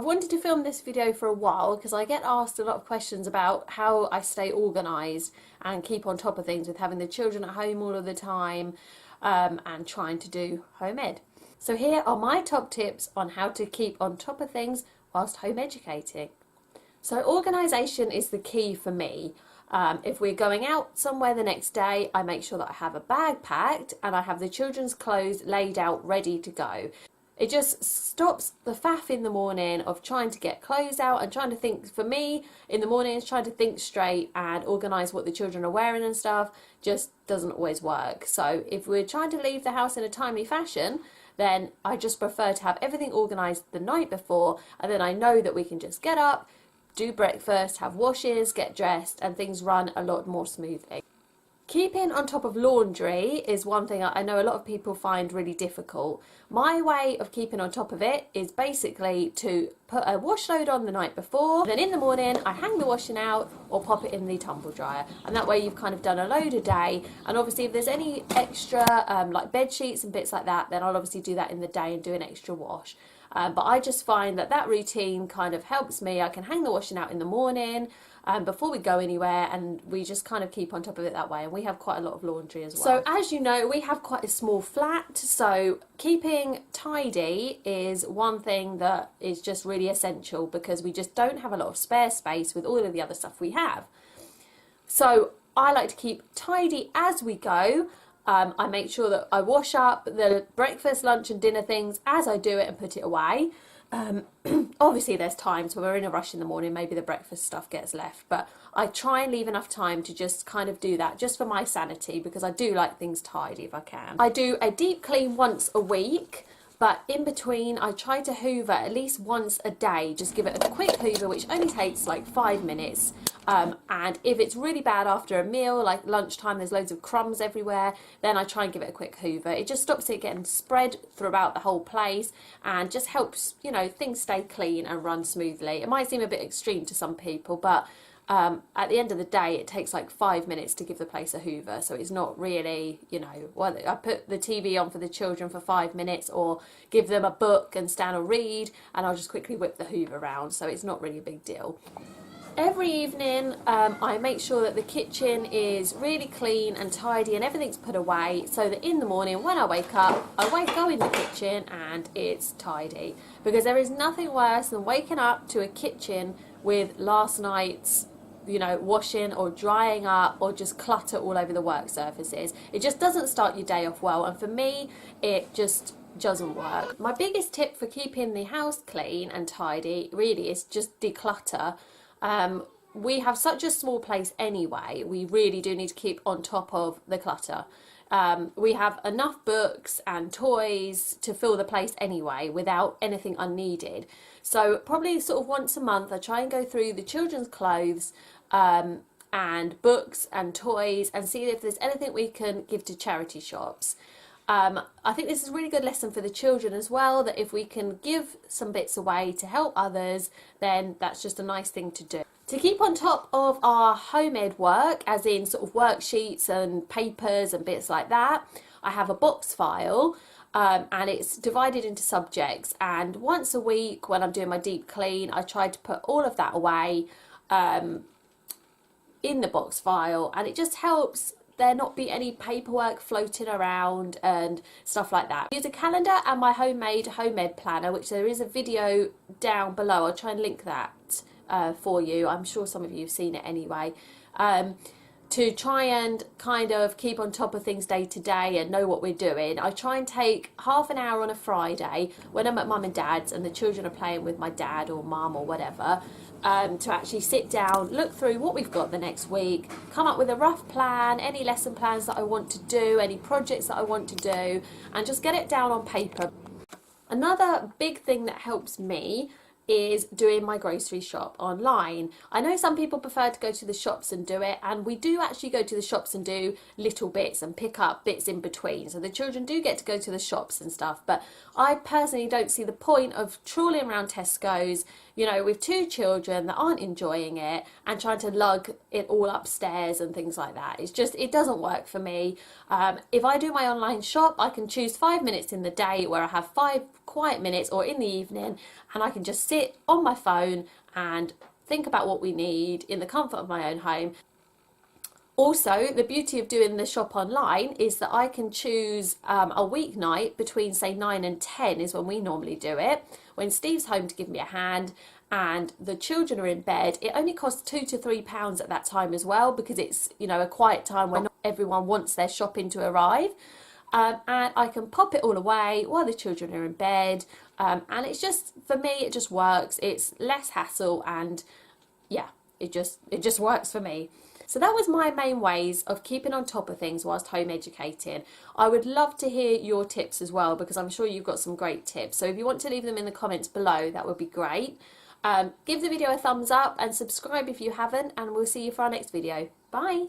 I've wanted to film this video for a while because I get asked a lot of questions about how I stay organised and keep on top of things with having the children at home all of the time and trying to do home ed. So here are my top tips on how to keep on top of things whilst home educating. So organisation is the key for me. If we're going out somewhere the next day, I make sure that I have a bag packed and I have the children's clothes laid out ready to go. It just stops the faff in the morning of trying to get clothes out and trying to think, for me, in the morning, is trying to think straight and organise what the children are wearing and stuff just doesn't always work. So if we're trying to leave the house in a timely fashion, then I just prefer to have everything organised the night before, and then I know that we can just get up, do breakfast, have washes, get dressed, and things run a lot more smoothly. Keeping on top of laundry is one thing I know a lot of people find really difficult. My way of keeping on top of it is basically to put a wash load on the night before, then in the morning I hang the washing out or pop it in the tumble dryer, and that way you've kind of done a load a day. And obviously if there's any extra like bed sheets and bits like that, then I'll obviously do that in the day and do an extra wash. But I just find that routine kind of helps me. I can hang the washing out in the morning before we go anywhere, and we just kind of keep on top of it that way. And we have quite a lot of laundry as well. So as you know, we have quite a small flat, so keeping tidy is one thing that is just really essential because we just don't have a lot of spare space with all of the other stuff we have. So I like to keep tidy as we go. I make sure that I wash up the breakfast, lunch and dinner things as I do it and put it away. Obviously there's times when we're in a rush in the morning, maybe the breakfast stuff gets left, but I try and leave enough time to just kind of do that just for my sanity, because I do like things tidy if I can. I do a deep clean once a week, but in between I try to hoover at least once a day. Just give it a quick hoover, which only takes like 5 minutes. And if it's really bad after a meal, like lunchtime, there's loads of crumbs everywhere, then I try and give it a quick hoover. It just stops it getting spread throughout the whole place and just helps, you know, things stay clean and run smoothly. It might seem a bit extreme to some people, but at the end of the day, it takes like 5 minutes to give the place a hoover. So it's not really, you know, well, I put the TV on for the children for 5 minutes or give them a book and Stan will read, and I'll just quickly whip the hoover around. So it's not really a big deal. Every evening I make sure that the kitchen is really clean and tidy and everything's put away, so that in the morning when I wake up, go in the kitchen and it's tidy. Because there is nothing worse than waking up to a kitchen with last night's, you know, washing or drying up or just clutter all over the work surfaces. It just doesn't start your day off well, and for me it just doesn't work. My biggest tip for keeping the house clean and tidy really is just declutter. We have such a small place anyway, we really do need to keep on top of the clutter. We have enough books and toys to fill the place anyway without anything unneeded. So probably sort of once a month I try and go through the children's clothes and books and toys and see if there's anything we can give to charity shops. I think this is a really good lesson for the children as well, that if we can give some bits away to help others, then that's just a nice thing to do. To keep on top of our home ed work, as in sort of worksheets and papers and bits like that, I have a box file and it's divided into subjects, and once a week when I'm doing my deep clean, I try to put all of that away in the box file, and it just helps there not be any paperwork floating around and stuff like that. I use a calendar and my homemade home ed planner, which there is a video down below. I'll try and link that for you. I'm sure some of you have seen it anyway. To try and kind of keep on top of things day to day and know what we're doing, I try and take half an hour on a Friday when I'm at mum and dad's and the children are playing with my dad or mum or whatever, to actually sit down, look through what we've got the next week, come up with a rough plan, any lesson plans that I want to do, any projects that I want to do, and just get it down on paper. Another big thing that helps me is doing my grocery shop online. I know some people prefer to go to the shops and do it, and we do actually go to the shops and do little bits and pick up bits in between, so the children do get to go to the shops and stuff, but I personally don't see the point of trawling around Tesco's, you know, with two children that aren't enjoying it and trying to lug it all upstairs and things like that. It's just, it doesn't work for me. If I do my online shop, I can choose 5 minutes in the day where I have 5 quiet minutes, or in the evening, and I can just sit on my phone and think about what we need in the comfort of my own home. Also, the beauty of doing the shop online is that I can choose a weeknight between, say, 9 and 10 is when we normally do it, when Steve's home to give me a hand and the children are in bed. It only costs £2 to £3 at that time as well, because it's, you know, a quiet time when not everyone wants their shopping to arrive. And I can pop it all away while the children are in bed, and it's just, for me, it just works. It's less hassle, and yeah, it just works for me. So that was my main ways of keeping on top of things whilst home educating. I would love to hear your tips as well, because I'm sure you've got some great tips. So if you want to leave them in the comments below, that would be great. Give the video a thumbs up and subscribe if you haven't, and we'll see you for our next video. Bye!